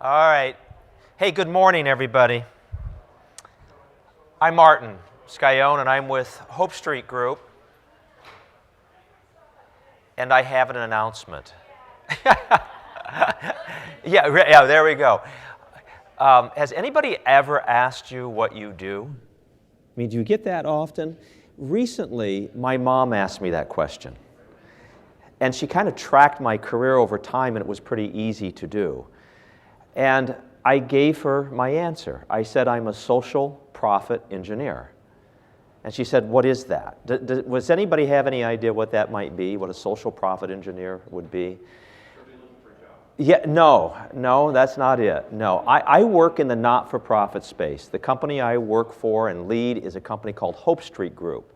All right. Hey, good morning, everybody. I'm Martin Scaglione, and I'm with Hope Street Group, and I have an announcement. Yeah, there we go. Has anybody ever asked you what you do? I mean, do you get that often? Recently, my mom asked me that question, and she kind of tracked my career over time, and it was pretty easy to do. And I gave her my answer. I said, I'm a social profit engineer. And she said, what is that? Does anybody have any idea what that might be, what a social profit engineer would be? Yeah, no, that's not it. No, I work in the not-for-profit space. The company I work for and lead is a company called Hope Street Group.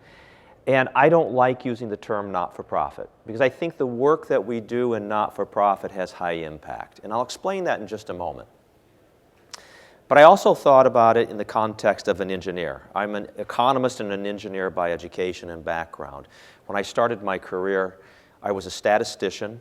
And I don't like using the term not-for-profit because I think the work that we do in not-for-profit has high impact. And I'll explain that in just a moment. But I also thought about it in the context of an engineer. I'm an economist and an engineer by education and background. When I started my career, I was a statistician,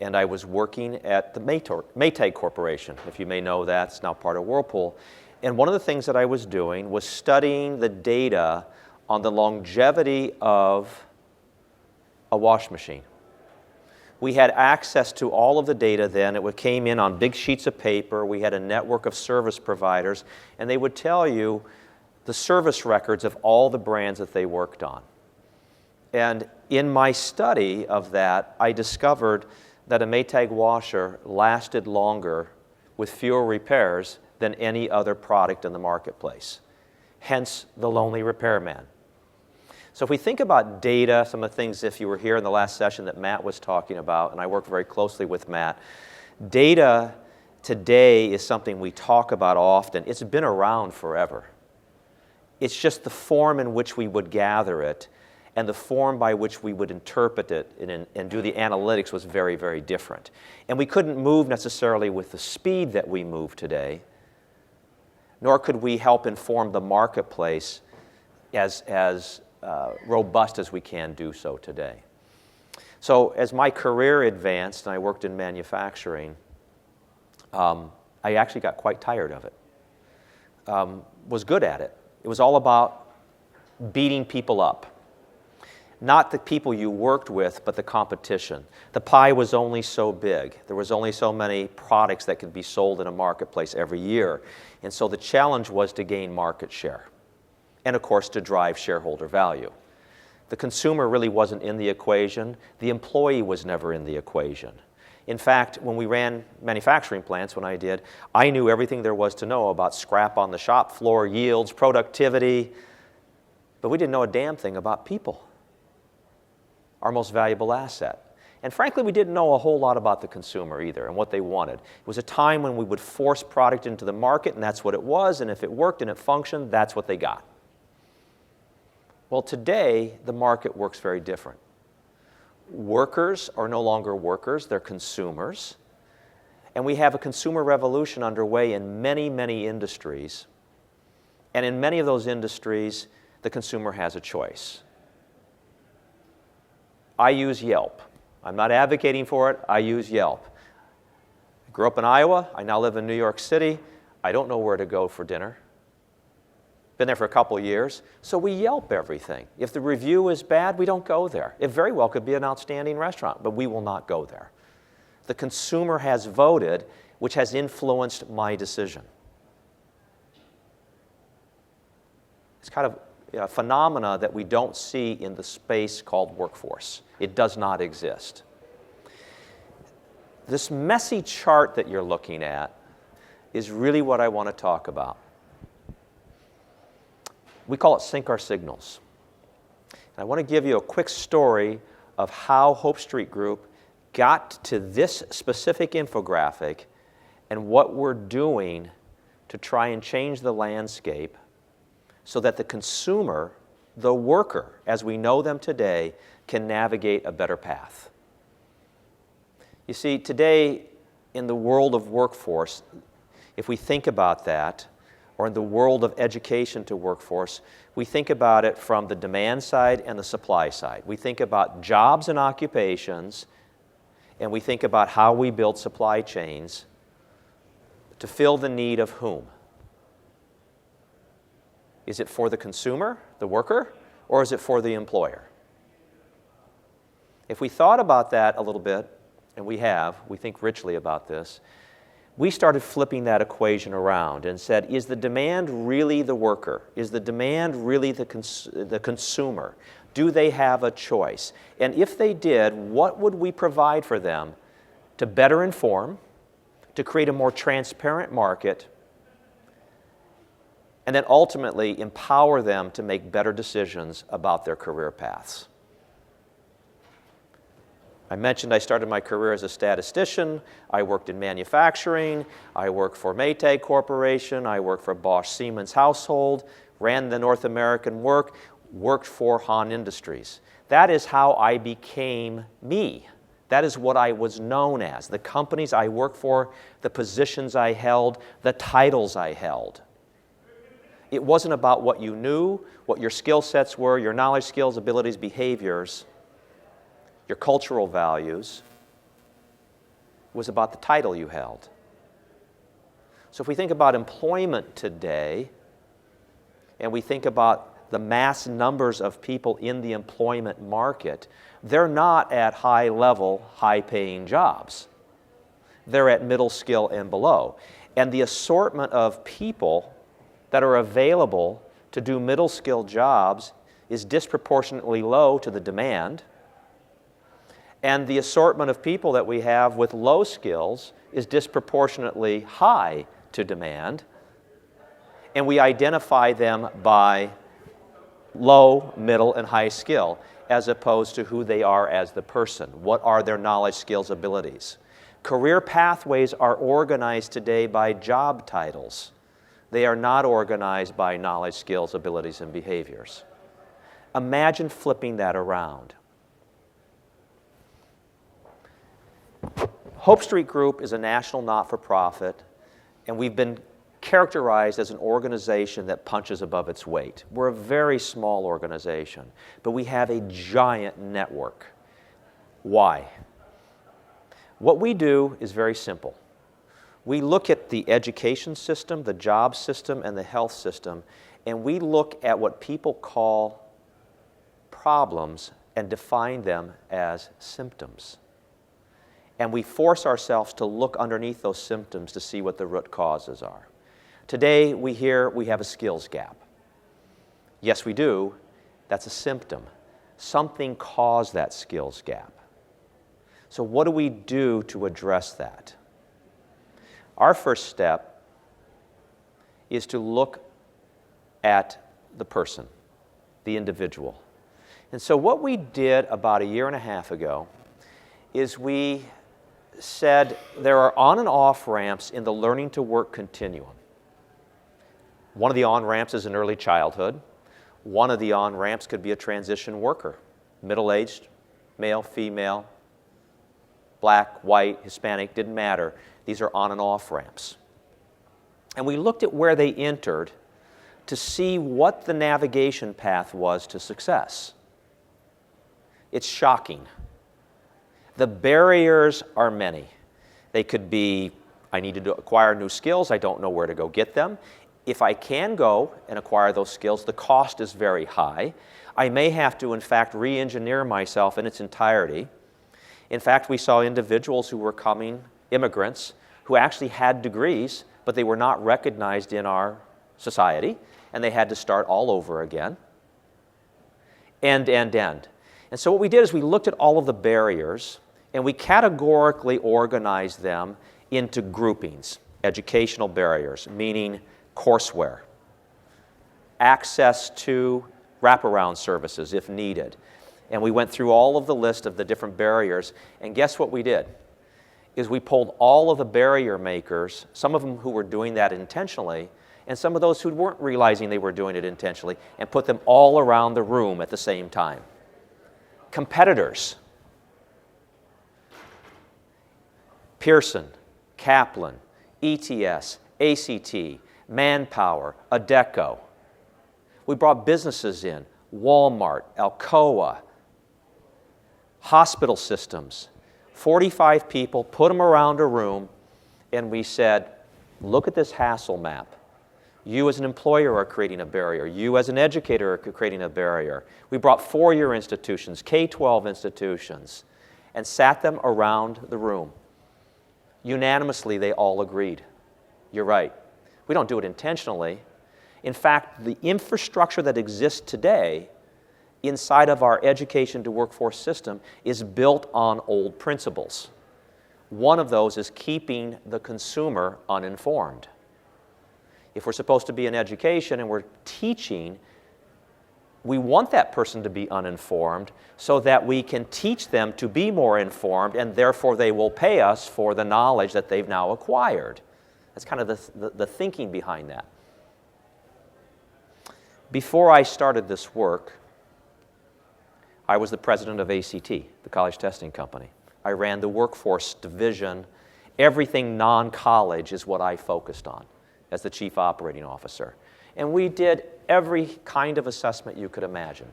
and I was working at the Maytag Corporation. If you may know that, it's now part of Whirlpool. And one of the things that I was doing was studying the data on the longevity of a wash machine. We had access to all of the data then. It came in on big sheets of paper. We had a network of service providers, and they would tell you the service records of all the brands that they worked on. And in my study of that, I discovered that a Maytag washer lasted longer with fewer repairs than any other product in the marketplace. Hence, the lonely repairman. So if we think about data, some of the things, if you were here in the last session that Matt was talking about, and I work very closely with Matt, data today is something we talk about often. It's been around forever. It's just the form in which we would gather it and the form by which we would interpret it and do the analytics was very, very different. And we couldn't move necessarily with the speed that we move today, nor could we help inform the marketplace as robust as we can do so today. So as my career advanced and I worked in manufacturing, I actually got quite tired of it. Was good at it. It was all about beating people up. Not the people you worked with, but the competition. The pie was only so big. There was only so many products that could be sold in a marketplace every year. And so the challenge was to gain market share. And of course, to drive shareholder value. The consumer really wasn't in the equation. The employee was never in the equation. In fact, when we ran manufacturing plants, when I did, I knew everything there was to know about scrap on the shop floor, yields, productivity, but we didn't know a damn thing about people, our most valuable asset. And frankly, we didn't know a whole lot about the consumer either and what they wanted. It was a time when we would force product into the market, and that's what it was, and if it worked and it functioned, that's what they got. Well, today, the market works very different. Workers are no longer workers, they're consumers. And we have a consumer revolution underway in many, many industries. And in many of those industries, the consumer has a choice. I use Yelp. I'm not advocating for it, I use Yelp. I grew up in Iowa, I now live in New York City. I don't know where to go for dinner. Been there for a couple of years, so we Yelp everything. If the review is bad, we don't go there. It very well could be an outstanding restaurant, but we will not go there. The consumer has voted, which has influenced my decision. It's kind of a phenomena that we don't see in the space called workforce. It does not exist. This messy chart that you're looking at is really what I want to talk about. We call it sync our signals. And I want to give you a quick story of how Hope Street Group got to this specific infographic and what we're doing to try and change the landscape so that the consumer, the worker, as we know them today, can navigate a better path. You see, today in the world of workforce, if we think about that, or in the world of education to workforce, we think about it from the demand side and the supply side. We think about jobs and occupations, and we think about how we build supply chains To fill the need of whom? Is it for the consumer, the worker, or is it for the employer? If we thought about that a little bit, and we think richly about this, we started flipping that equation around and said, is the demand really the worker? Is the demand really the consumer? Do they have a choice? And if they did, what would we provide for them to better inform, to create a more transparent market, and then ultimately empower them to make better decisions about their career paths? I mentioned I started my career as a statistician. I worked in manufacturing. I worked for Maytag Corporation. I worked for Bosch Siemens Household, ran the North American worked for Han Industries. That is how I became me. That is what I was known as. The companies I worked for, the positions I held, the titles I held. It wasn't about what you knew, what your skill sets were, your knowledge, skills, abilities, behaviors, your cultural values. It was about the title you held. So if we think about employment today, and we think about the mass numbers of people in the employment market, they're not at high-level, high-paying jobs. They're at middle skill and below. And the assortment of people that are available to do middle skill jobs is disproportionately low to the demand. And the assortment of people that we have with low skills is disproportionately high to demand. And we identify them by low, middle, and high skill, as opposed to who they are as the person. What are their knowledge, skills, abilities? Career pathways are organized today by job titles. They are not organized by knowledge, skills, abilities, and behaviors. Imagine flipping that around. Hope Street Group is a national not-for-profit, and we've been characterized as an organization that punches above its weight. We're a very small organization, but we have a giant network. Why? What we do is very simple. We look at the education system, the job system, and the health system, and we look at what people call problems and define them as symptoms. And we force ourselves to look underneath those symptoms to see what the root causes are. Today, we hear we have a skills gap. Yes, we do. That's a symptom. Something caused that skills gap. So what do we do to address that? Our first step is to look at the person, the individual. And so what we did about a year and a half ago is we said there are on and off ramps in the learning to work continuum. One of the on-ramps is in early childhood. One of the on-ramps could be a transition worker, middle-aged, male, female, black, white, Hispanic, didn't matter. These are on and off ramps. And we looked at where they entered to see what the navigation path was to success. It's shocking. The barriers are many. They could be, I need to acquire new skills, I don't know where to go get them. If I can go and acquire those skills, the cost is very high. I may have to, in fact, re-engineer myself in its entirety. In fact, we saw individuals who were coming, immigrants, who actually had degrees, but they were not recognized in our society, and they had to start all over again. And so what we did is we looked at all of the barriers, and we categorically organized them into groupings. Educational barriers, meaning courseware, access to wraparound services if needed. And we went through all of the list of the different barriers, and guess what we did? Is we pulled all of the barrier makers, some of them who were doing that intentionally, and some of those who weren't realizing they were doing it intentionally, and put them all around the room at the same time. Competitors. Pearson, Kaplan, ETS, ACT, Manpower, Adecco. We brought businesses in, Walmart, Alcoa, hospital systems, 45 people, put them around a room, and we said, Look at this hassle map. You as an employer are creating a barrier. You as an educator are creating a barrier. We brought four-year institutions, K-12 institutions, and sat them around the room. Unanimously, they all agreed. You're right. We don't do it intentionally. In fact, the infrastructure that exists today inside of our education to workforce system is built on old principles. One of those is keeping the consumer uninformed. If we're supposed to be in education and we're teaching, we want that person to be uninformed so that we can teach them to be more informed, and therefore they will pay us for the knowledge that they've now acquired. That's kind of the thinking behind that. Before I started this work, I was the president of ACT, the college testing company. I ran the workforce division. Everything non-college is what I focused on as the chief operating officer. And we did every kind of assessment you could imagine.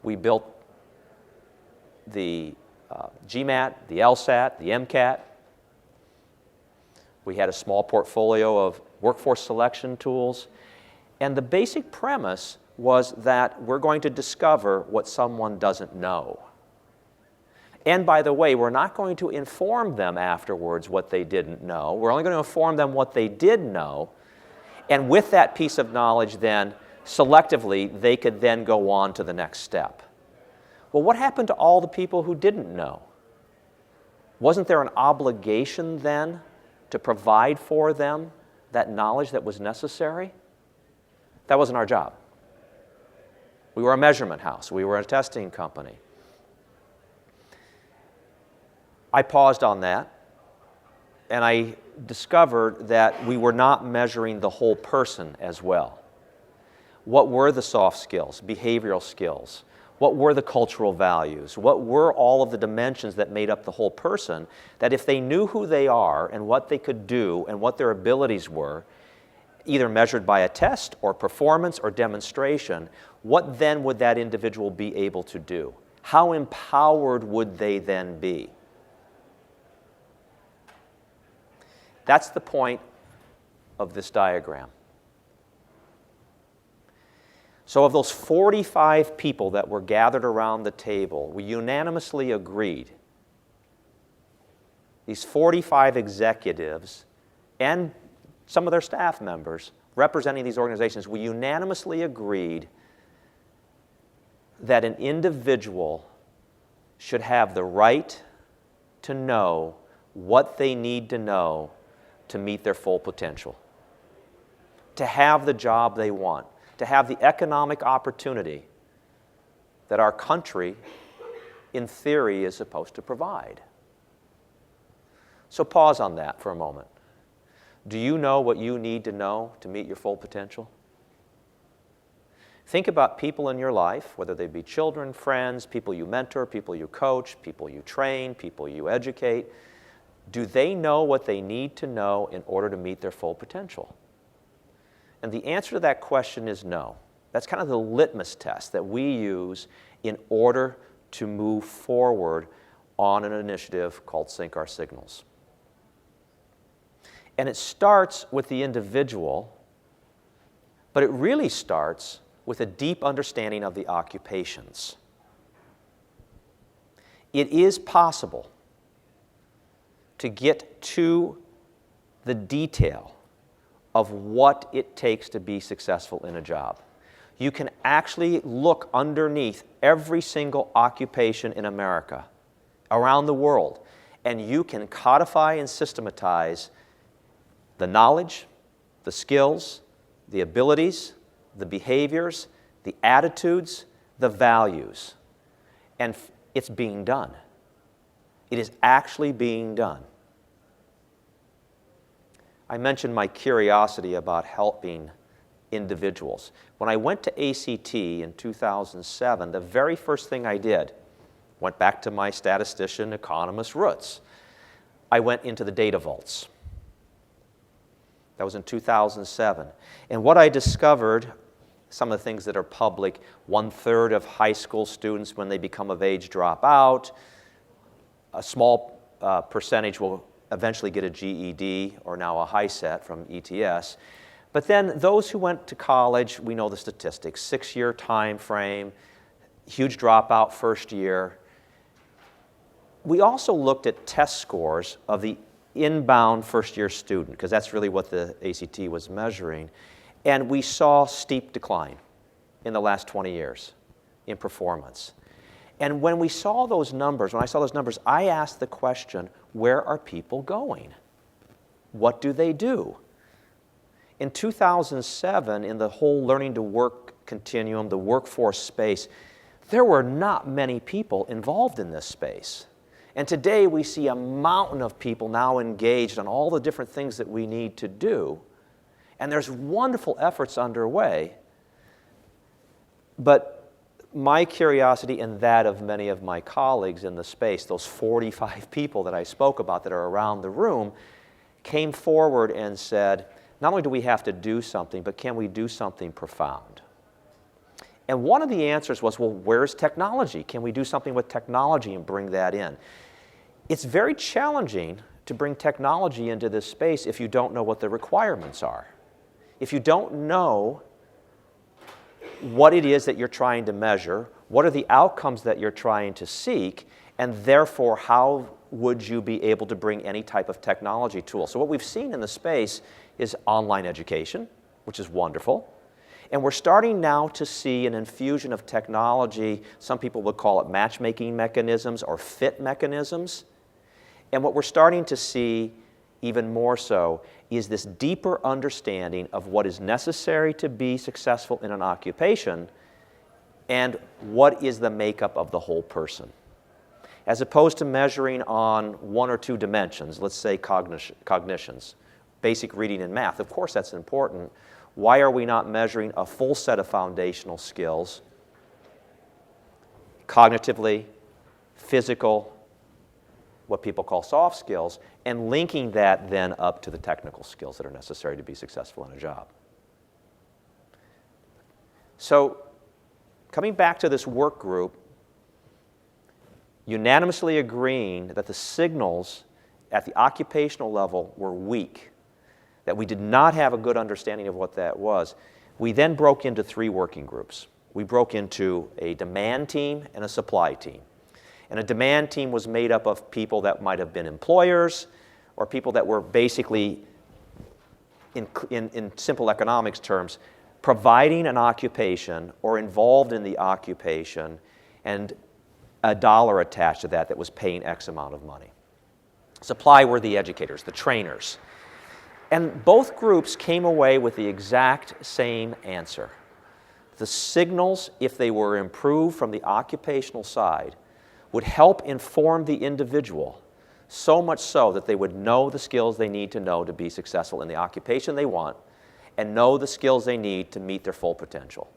We built the GMAT, the LSAT, the MCAT. We had a small portfolio of workforce selection tools. And the basic premise was that we're going to discover what someone doesn't know. And by the way, we're not going to inform them afterwards what they didn't know. We're only going to inform them what they did know. And with that piece of knowledge then, selectively, they could then go on to the next step. Well, what happened to all the people who didn't know? Wasn't there an obligation then to provide for them that knowledge that was necessary? That wasn't our job. We were a measurement house. We were a testing company. I paused on that, and I discovered that we were not measuring the whole person as well. What were the soft skills, behavioral skills? What were the cultural values? What were all of the dimensions that made up the whole person that if they knew who they are and what they could do and what their abilities were, either measured by a test or performance or demonstration, what then would that individual be able to do? How empowered would they then be? That's the point of this diagram. So of those 45 people that were gathered around the table, we unanimously agreed, these 45 executives and some of their staff members representing these organizations, we unanimously agreed that an individual should have the right to know what they need to know to meet their full potential, to have the job they want, to have the economic opportunity that our country, in theory, is supposed to provide. So pause on that for a moment. Do you know what you need to know to meet your full potential? Think about people in your life, whether they be children, friends, people you mentor, people you coach, people you train, people you educate. Do they know what they need to know in order to meet their full potential? And the answer to that question is no. That's kind of the litmus test that we use in order to move forward on an initiative called Sync Our Signals. And it starts with the individual, but it really starts with a deep understanding of the occupations. It is possible to get to the detail of what it takes to be successful in a job. You can actually look underneath every single occupation in America, around the world, and you can codify and systematize the knowledge, the skills, the abilities, the behaviors, the attitudes, the values. And it's being done. It is actually being done. I mentioned my curiosity about helping individuals. When I went to ACT in 2007, the very first thing I did, went back to my statistician, economist roots. I went into the data vaults. That was in 2007. And what I discovered, some of the things that are public, 1/3 of high school students when they become of age drop out. A small percentage will eventually get a GED or now a high set from ETS. But then those who went to college, we know the statistics, 6-year time frame, huge dropout first year. We also looked at test scores of the inbound first-year student, because that's really what the ACT was measuring, and we saw steep decline in the last 20 years in performance. And when we saw those numbers, when I saw those numbers, I asked the question, where are people going? What do they do? In 2007, in the whole learning to work continuum, the workforce space, there were not many people involved in this space. And today we see a mountain of people now engaged on all the different things that we need to do. And there's wonderful efforts underway. But my curiosity and that of many of my colleagues in the space, those 45 people that I spoke about that are around the room, came forward and said, not only do we have to do something, but can we do something profound? And one of the answers was, well, where's technology? Can we do something with technology and bring that in? It's very challenging to bring technology into this space if you don't know what the requirements are. If you don't know what it is that you're trying to measure, what are the outcomes that you're trying to seek, and therefore how would you be able to bring any type of technology tool? So what we've seen in the space is online education, which is wonderful. And we're starting now to see an infusion of technology. Some people would call it matchmaking mechanisms or fit mechanisms. And what we're starting to see even more so is this deeper understanding of what is necessary to be successful in an occupation and what is the makeup of the whole person. As opposed to measuring on 1 or 2 dimensions, let's say cognitions, basic reading and math. Of course that's important. Why are we not measuring a full set of foundational skills, cognitively, physical, what people call soft skills, and linking that then up to the technical skills that are necessary to be successful in a job? So, coming back to this work group, unanimously agreeing that the signals at the occupational level were weak, that we did not have a good understanding of what that was, we then broke into 3 working groups. We broke into a demand team and a supply team. And a demand team was made up of people that might have been employers or people that were basically, in simple economics terms, providing an occupation or involved in the occupation and a dollar attached to that was paying X amount of money. Supply were the educators, the trainers. And both groups came away with the exact same answer. The signals, if they were improved from the occupational side, would help inform the individual, so much so that they would know the skills they need to know to be successful in the occupation they want and know the skills they need to meet their full potential.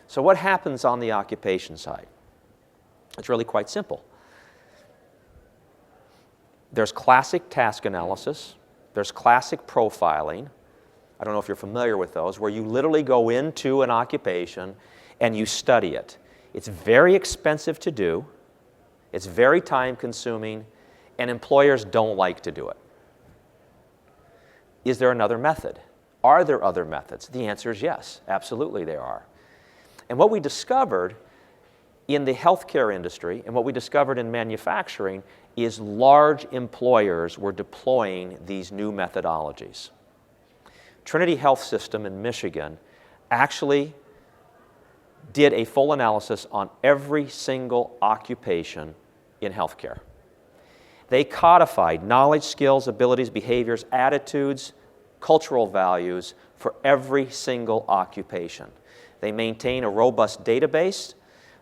So what happens on the occupation side? It's really quite simple. There's classic task analysis. There's classic profiling. I don't know if you're familiar with those, where you literally go into an occupation and you study it. It's very expensive to do. It's very time-consuming, and employers don't like to do it. Is there another method? Are there other methods? The answer is yes, absolutely there are. And what we discovered in the healthcare industry and what we discovered in manufacturing is large employers were deploying these new methodologies. Trinity Health System in Michigan actually did a full analysis on every single occupation in healthcare. They codified knowledge, skills, abilities, behaviors, attitudes, cultural values for every single occupation. They maintain a robust database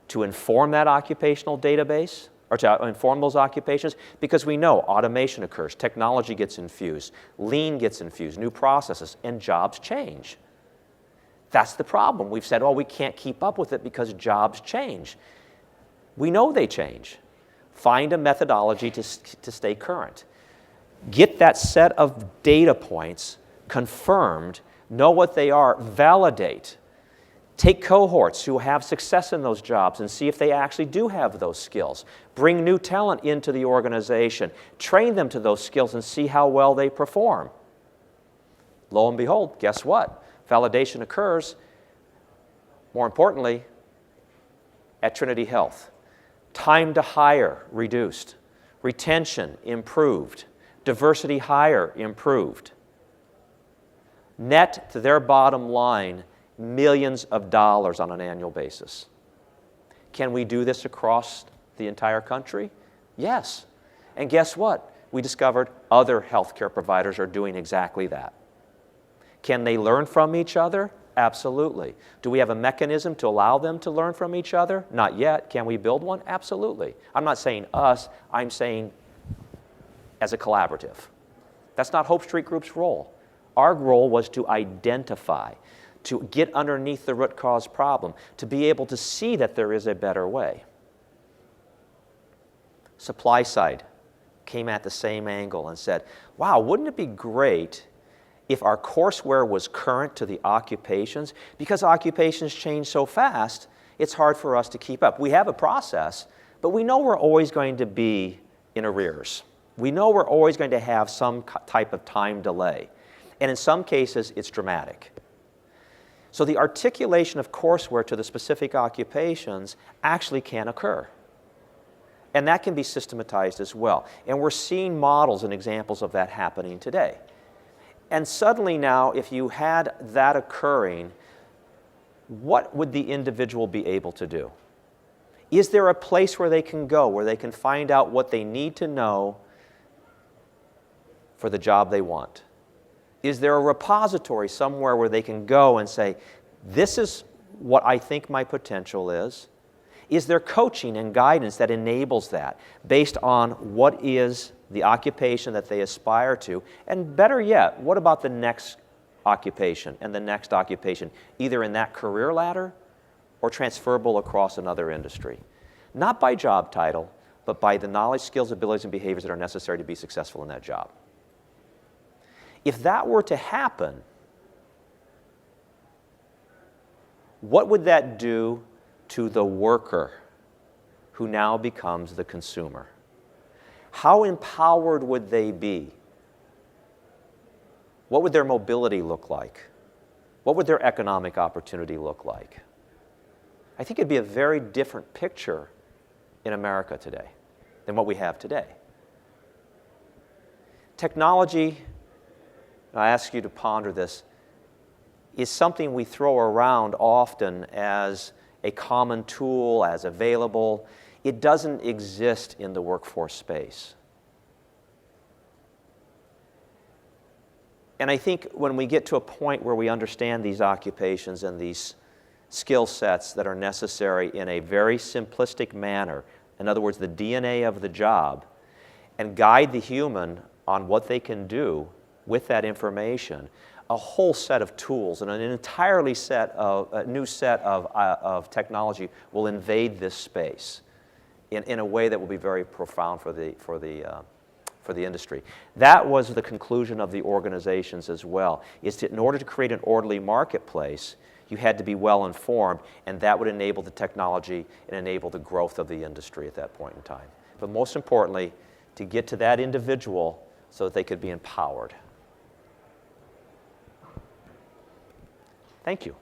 to inform that occupational database, or to inform those occupations, because we know automation occurs, technology gets infused, lean gets infused, new processes, and jobs change. That's the problem. We've said, oh, we can't keep up with it because jobs change. We know they change. Find a methodology to stay current. Get that set of data points confirmed, know what they are, validate. Take cohorts who have success in those jobs and see if they actually do have those skills. Bring new talent into the organization. Train them to those skills and see how well they perform. Lo and behold, guess what? Validation occurs, more importantly, at Trinity Health. Time to hire reduced. Retention improved. Diversity hire improved. Net to their bottom line, millions of dollars on an annual basis. Can we do this across the entire country? Yes. And guess what? We discovered other healthcare providers are doing exactly that. Can they learn from each other? Absolutely. Do we have a mechanism to allow them to learn from each other? Not yet. Can we build one? Absolutely. I'm not saying us, I'm saying as a collaborative. That's not Hope Street Group's role. Our role was to identify, to get underneath the root cause problem, to be able to see that there is a better way. Supply side came at the same angle and said, wow, wouldn't it be great if our courseware was current to the occupations? Because occupations change so fast, it's hard for us to keep up. We have a process, but we know we're always going to be in arrears. We know we're always going to have some type of time delay. And in some cases, it's dramatic. So the articulation of courseware to the specific occupations actually can occur. And that can be systematized as well. And we're seeing models and examples of that happening today. And suddenly now, if you had that occurring, what would the individual be able to do? Is there a place where they can go, where they can find out what they need to know for the job they want? Is there a repository somewhere where they can go and say, this is what I think my potential is? Is there coaching and guidance that enables that based on what is the occupation that they aspire to? And better yet, what about the next occupation and the next occupation, either in that career ladder or transferable across another industry? Not by job title, but by the knowledge, skills, abilities, and behaviors that are necessary to be successful in that job. If that were to happen, what would that do to the worker who now becomes the consumer? How empowered would they be? What would their mobility look like? What would their economic opportunity look like? I think it'd be a very different picture in America today than what we have today. Technology, I ask you to ponder this, is something we throw around often as a common tool, as available. It doesn't exist in the workforce space. And I think when we get to a point where we understand these occupations and these skill sets that are necessary in a very simplistic manner, in other words, the DNA of the job, and guide the human on what they can do with that information, a whole set of tools and an entirely new set of technology will invade this space in a way that will be very profound for the industry. That was the conclusion of the organizations as well, is that in order to create an orderly marketplace, you had to be well informed, and that would enable the technology and enable the growth of the industry at that point in time. But most importantly, to get to that individual so that they could be empowered. Thank you.